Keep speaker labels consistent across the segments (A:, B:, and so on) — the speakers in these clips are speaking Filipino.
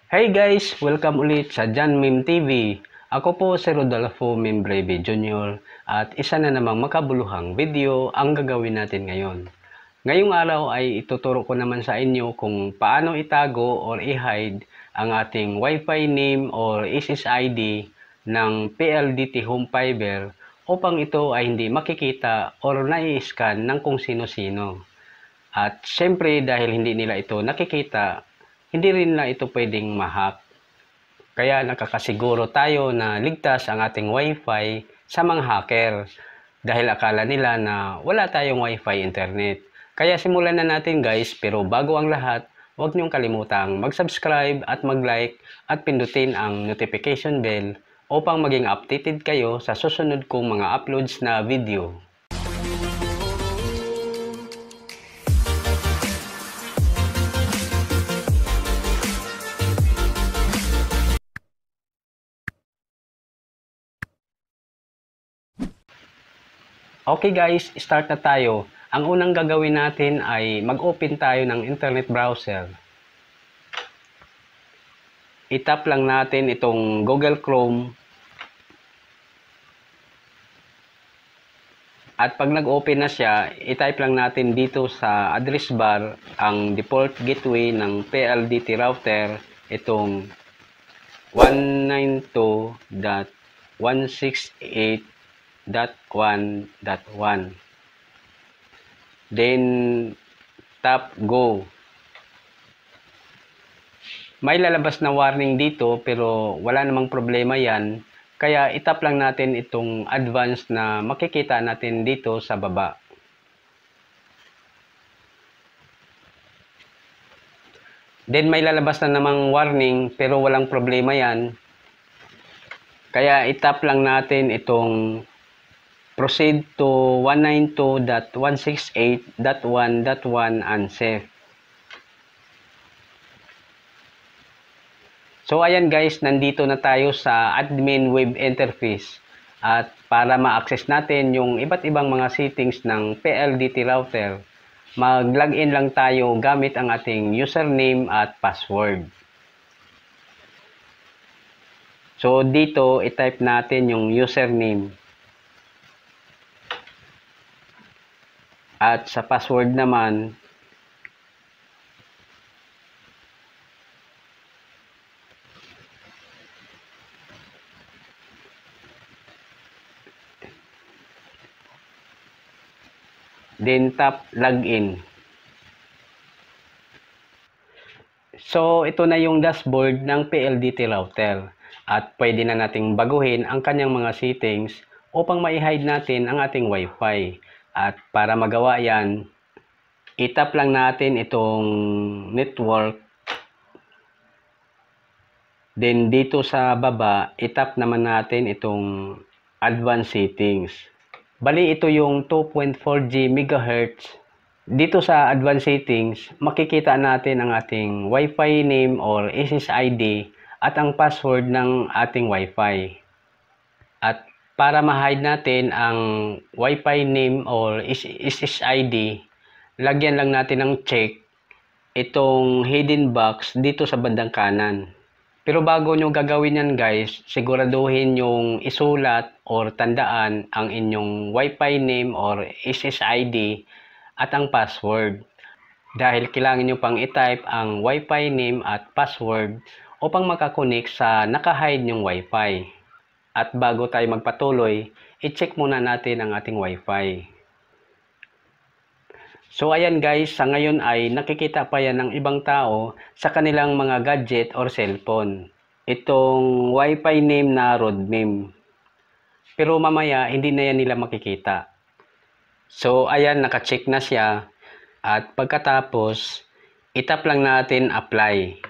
A: Hey guys! Welcome ulit sa John Meme TV. Ako po si Rodolfo Membreve Jr. at isa na namang makabuluhang video ang gagawin natin ngayon. Ngayong araw ay ituturo ko naman sa inyo kung paano itago or i-hide ang ating Wi-Fi name or SSID ng PLDT Home Fiber upang ito ay hindi makikita or nai-scan ng kung sino-sino. At syempre dahil hindi nila ito nakikita, hindi rin na ito pwedeng ma-hack. Kaya nakakasiguro tayo na ligtas ang ating Wi-Fi sa mga hacker dahil akala nila na wala tayong Wi-Fi internet. Kaya simulan na natin guys, pero bago ang lahat, huwag niyong kalimutang mag-subscribe at mag-like at pindutin ang notification bell upang maging updated kayo sa susunod kong mga uploads na video. Okay guys, start na tayo. Ang unang gagawin natin ay mag-open tayo ng internet browser. I-tap lang natin itong Google Chrome. At pag nag-open na siya, i-type lang natin dito sa address bar ang default gateway ng PLDT router, itong 192.168.1.1. Then tap go. May lalabas na warning dito pero wala namang problema yan. Kaya itap lang natin itong advanced na makikita natin dito sa baba. Then may lalabas na namang warning pero walang problema yan. Kaya itap lang natin itong proceed to 192.168.1.1 unsafe. So ayan guys, nandito na tayo sa admin web interface. At para ma-access natin yung iba't ibang mga settings ng PLDT router, mag-login lang tayo gamit ang ating username at password. So dito, i-type natin yung username. At sa password naman, then tap login. So ito na yung dashboard ng PLDT router at pwede na nating baguhin ang kanyang mga settings upang ma-hide natin ang ating Wi-Fi. At para magawa yan, itap lang natin itong network. Then dito sa baba, itap naman natin itong advanced settings. Bali ito yung 2.4G MHz. Dito sa advanced settings, makikita natin ang ating Wi-Fi name or SSID at ang password ng ating Wi-Fi. At para ma-hide natin ang Wi-Fi name or SSID, lagyan lang natin ng check itong hidden box dito sa bandang kanan. Pero bago nyo gagawin yan guys, siguraduhin yung isulat or tandaan ang inyong Wi-Fi name or SSID at ang password. Dahil kailangan nyo pang i-type ang Wi-Fi name at password upang makakonek sa naka-hide nyong Wi-Fi. At bago tayo magpatuloy, i-check muna natin ang ating Wi-Fi. So ayan guys, sa ngayon ay nakikita pa yan ng ibang tao sa kanilang mga gadget or cellphone. Itong Wi-Fi name na road name. Pero mamaya hindi na yan nila makikita. So ayan, naka-check na siya. At pagkatapos, itap lang natin apply.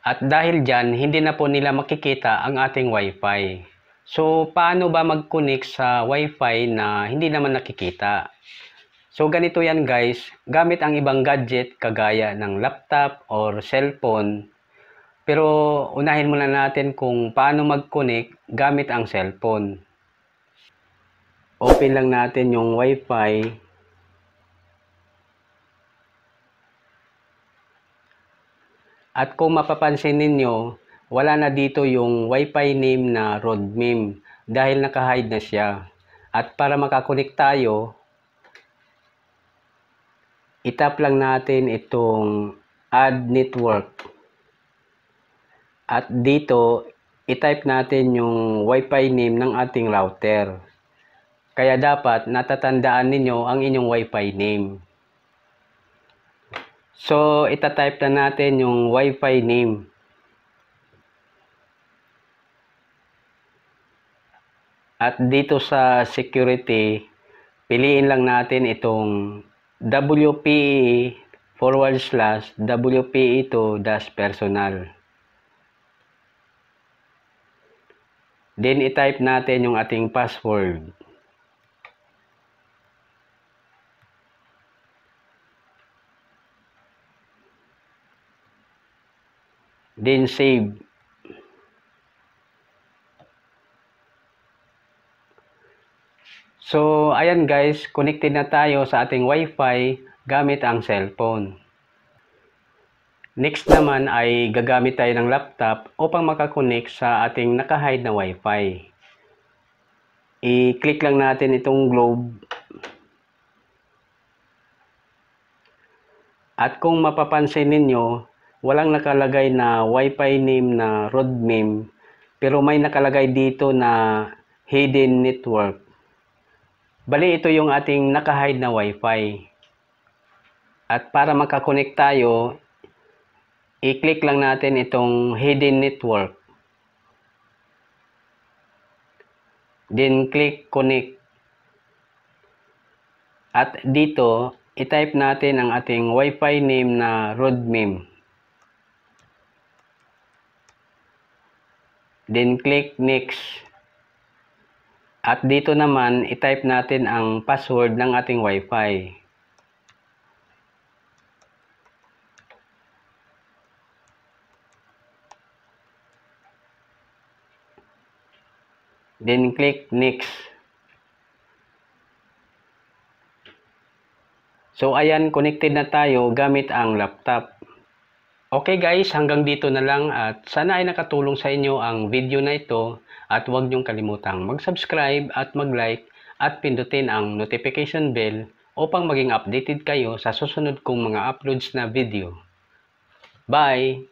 A: At dahil dyan, hindi na po nila makikita ang ating Wi-Fi. So, paano ba mag-connect sa Wi-Fi na hindi naman nakikita? So, ganito yan guys. Gamit ang ibang gadget kagaya ng laptop or cellphone. Pero, unahin muna natin kung paano mag-connect gamit ang cellphone. Open lang natin yung Wi-Fi. At kung mapapansin ninyo, wala na dito yung Wi-Fi name na Rodmim dahil naka-hide na siya. At para makakonek tayo, itap lang natin itong add network. At dito, i-type natin yung Wi-Fi name ng ating router. Kaya dapat natatandaan ninyo ang inyong Wi-Fi name. So, itatype na natin yung Wi-Fi name. At dito sa security, piliin lang natin itong WPE/WPE2-personal. Then, i-type natin yung ating password. Then, save. So, ayan guys, connected na tayo sa ating Wi-Fi gamit ang cellphone. Next naman ay gagamit tayo ng laptop upang makakonect sa ating naka-hide na Wi-Fi. I-click lang natin itong globe. At kung mapapansin ninyo, walang nakalagay na Wi-Fi name na Rodmim, pero may nakalagay dito na hidden network. Bali, ito yung ating naka-hide na Wi-Fi. At para makakonect tayo, i-click lang natin itong hidden network. Then, click connect. At dito, i-type natin ang ating Wi-Fi name na Rodmim. Then, click next. At dito naman, i-type natin ang password ng ating Wi-Fi. Then, click next. So, ayan, connected na tayo gamit ang laptop. Okay guys, hanggang dito na lang at sana ay nakatulong sa inyo ang video na ito at huwag niyong kalimutang mag-subscribe at mag-like at pindutin ang notification bell upang maging updated kayo sa susunod kong mga uploads na video. Bye!